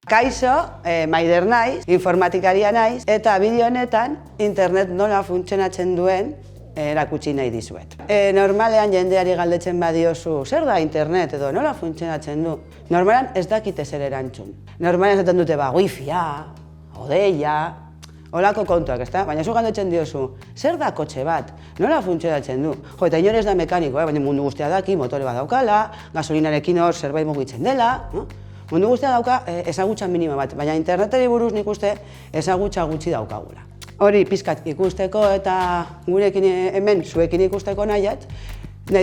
Kaixo, Maider naiz, informatikaria naiz, eta bideo honetan internet nola funtzionatzen duen erakutsi nahi dizuet. Normalean jendeari galdetzen badiozu, zer da internet edo nola funtzionatzen du? Normalean ez dakite zer erantzun. Normalean esaten dute wifia, odeia, holako kontuak, ezta? Baina zu galdetzen diozu, zer da kotxe bat? Nola funtzionatzen du? Jo, eta inor ez da mekaniko, baina mundu guztia daki, motore bat daukala, gasolinarekin hor zerbait mugitzen dela, no? Mundu guztia dauka ezagutza minima bat, baina internetari buruz nik uste ezagutza gutxi daukagula. Hori pizkat ikusteko eta gurekin hemen zuekin ikusteko nahi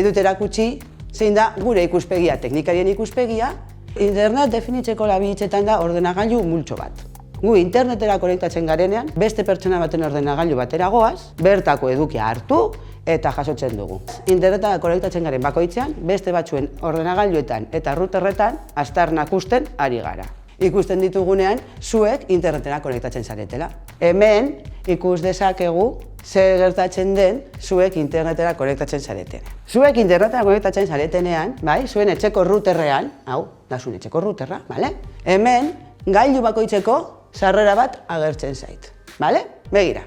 dut erakutsi zein da gure ikuspegia, teknikarien ikuspegia. Internet definitzeko labiltzetan da ordenagailu multzo bat. Gu internetera konektatzen garenean, beste pertsona baten ordenagailu batera goaz, bertako edukia hartu eta jasotzen dugu. Internetera konektatzen garen bakoitzean, beste batzuen ordenagailuetan eta routerretan aztarnak usten ari gara. Ikusten ditugunean, zuek internetera konektatzen zaretela. Hemen ikus dezakegu zer gertatzen den zuek internetera konektatzen zaretenean. Zuek internetera konektatzen zaretenean, bai, zuen etxeko routerrean, hau, da zuen etxeko routerra, bale? Hemen, gailu bakoitzeko sarrera bat agertzen zait, bale? Begira,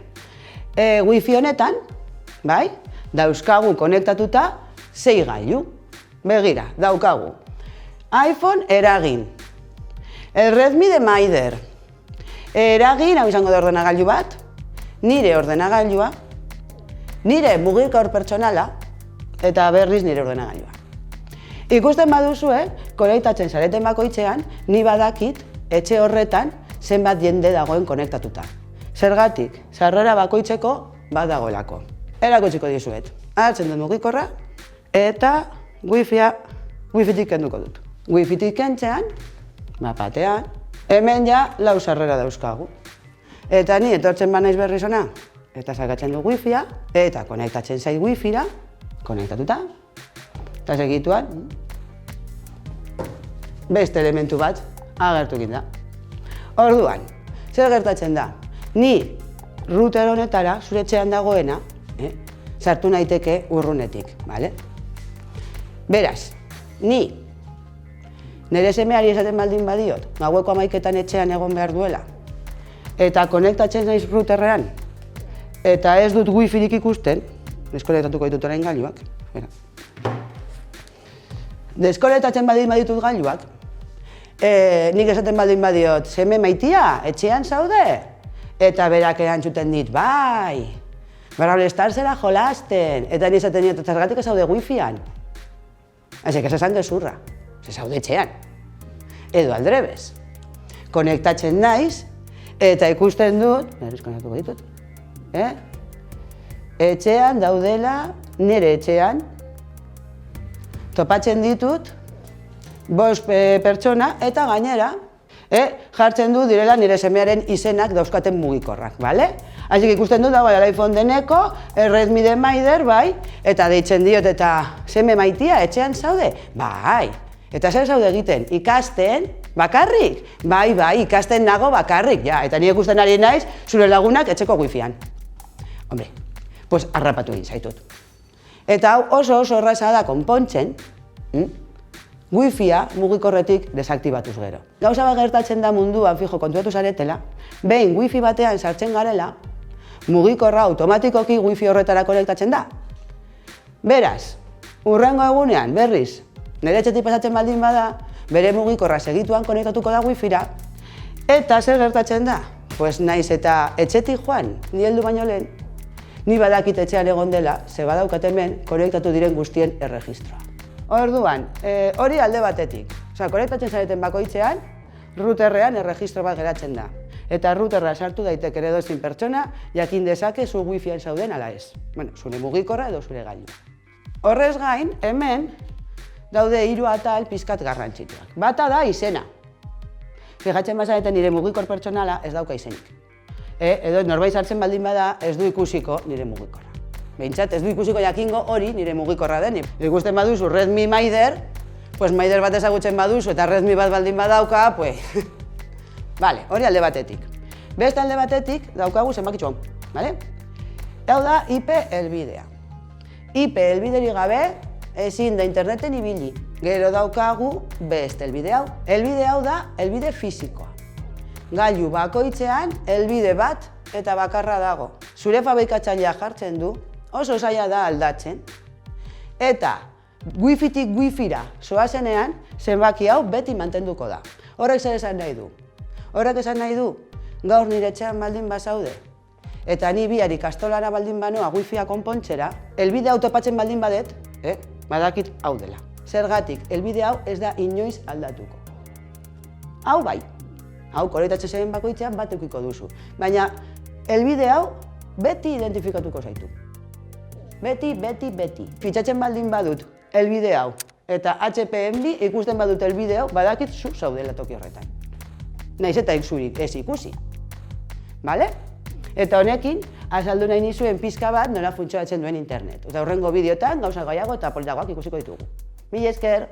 wifi honetan, bai, dauzkagu konektatuta 6 gailu. Begira, daukagu iPhone eragin, Redmi de Maider, eragin, hau izango da ordenagailu bat, nire ordenagailua, nire mugikor pertsonala, eta berriz nire ordenagailua. Ikusten baduzue, konektatzen zareten bakoitzean, ni badakit etxe horretan zenbat jende dagoen konektatuta. Zergatik, sarrera bakoitzeko bat dagoelako. Erakutsiko dizuet. Hartzen dut mugikorra eta wifitik kenduko dut. Wifitik kentzean, mapatean, hemen ja 4 sarrera dauzkagu. Eta ni etortzen banaiz berriz ona, eta sakatzen du wifia, eta konektatzen zait wifira, konektatuta, eta segituan beste elementu bat agertu egin da. Orduan, zer gertatzen da? Ni router honetara, zure etxean dagoena, sartu naiteke urrunetik, bale? Beraz, ni nire semeari esaten baldin badiot, gaueko 11etan etxean egon behar duela, eta konektatzen naiz routerrean, eta ez dut wifirik ikusten, deskonektatuko ditut orain gailuak, deskonektatzen baldin baditut gailuak, nik esaten baldin badiot, seme maitia, etxean zaude? Eta berak erantzuten dit, bai, Brawl Starsera jolasten, eta ni esaten dit, zergatik ez zaude wifian. Asek, ez esan gezurra, ez zaude etxean. Edo aldrebez. Konektatzen naiz, eta ikusten dut, deskonektatuko ditut, etxean daudela, nire etxean, topatzen ditut, 5 pertsona, eta gainera, jartzen du direla nire semearen izenak dauzkaten mugikorrak, bale? Asik ikusten dut dago iPhone deneko, Redmi de Maider, bai, eta deitzen diot eta seme maitia, etxean zaude? Bai, eta zer zaude egiten? Ikasten, bakarrik? Bai, ikasten nago bakarrik, ja, eta nire ikusten ari naiz zure lagunak etxeko wifian. Hombre, pues harrapatu egin zaitut. Eta hau oso erraza da konpontzen, wifia mugikorretik desaktibatuz gero. Gauza bat gertatzen da munduan, fijo, kontuatu zaretela, behin wifi batean sartzen garela, mugikorra automatikoki wifi horretara konektatzen da. Beraz, hurrengo egunean, berriz, nire etxetik pasatzen baldin bada, bere mugikorra segituan konektatuko da wifira, eta zer gertatzen da? Pues naiz eta etxetik joan, ni heldu baino lehen, ni badakit etxean egon dela, ze badaukat hemen konektatu diren guztien erregistroa. Orduan, hori alde batetik. Osa, konektatzen zareten bakoitzean, routerrean erregistro bat geratzen da. Eta routerra sartu daiteke edozein pertsona, jakin dezake zu wifian zauden ala ez. Bueno, zure mugikorra edo zure gailu. Horrez gain, hemen daude 3 atal pizkat garrantzituak. Bata da izena. Fijatzen bazareten nire mugikor pertsonala ez dauka izenik. Edo norbait sartzen baldin bada ez du ikusiko nire mugikorra. Behintzat, ez du ikusiko jakingo hori nire mugikorra denik. Ikusten baduzu Redmi Maider, pues Maider bat ezagutzen baduzu eta Redmi bat baldin badauka, pues... Vale, hori alde batetik. Beste alde batetik daukagu zenbakitxo hau, bale? Hau da IP helbidea. IP helbideri gabe ezin da interneten ibili. Gero daukagu beste helbide hau. Helbide hau da helbide fisikoa. Gailu bakoitzean helbide bat eta bakarra dago. Zure fabrikatzailea jartzen du, oso zaila da aldatzen. Eta wifitik wifira zoazenean, zenbaki hau beti mantenduko da. Horrek zer esan nahi du? Horrek esan nahi du, gaur nire etxean baldin bazaude, eta ni bihar ikastolara baldin banoa wifia konpontzera, helbide hau topatzen baldin badet, badakit hau dela. Zergatik, helbide hau ez da inoiz aldatuko. Hau bai, hau konektatzen zaren bakoitzean bat edukiko duzu. Baina, helbide hau beti identifikatuko zaitu. Beti, beti, beti. Fitxatzen baldin badut helbide hau, eta HPMB ikusten badut helbide hau, badakit zu zaudela toki horretan. Naiz eta zurik ez ikusi. Bale? Eta honekin, azaldu nahi nizuen pizka bat nola funtzionatzen duen internet. Eta hurrengo bideotan gauza gehiago eta politagoak ikusiko ditugu. Mila esker!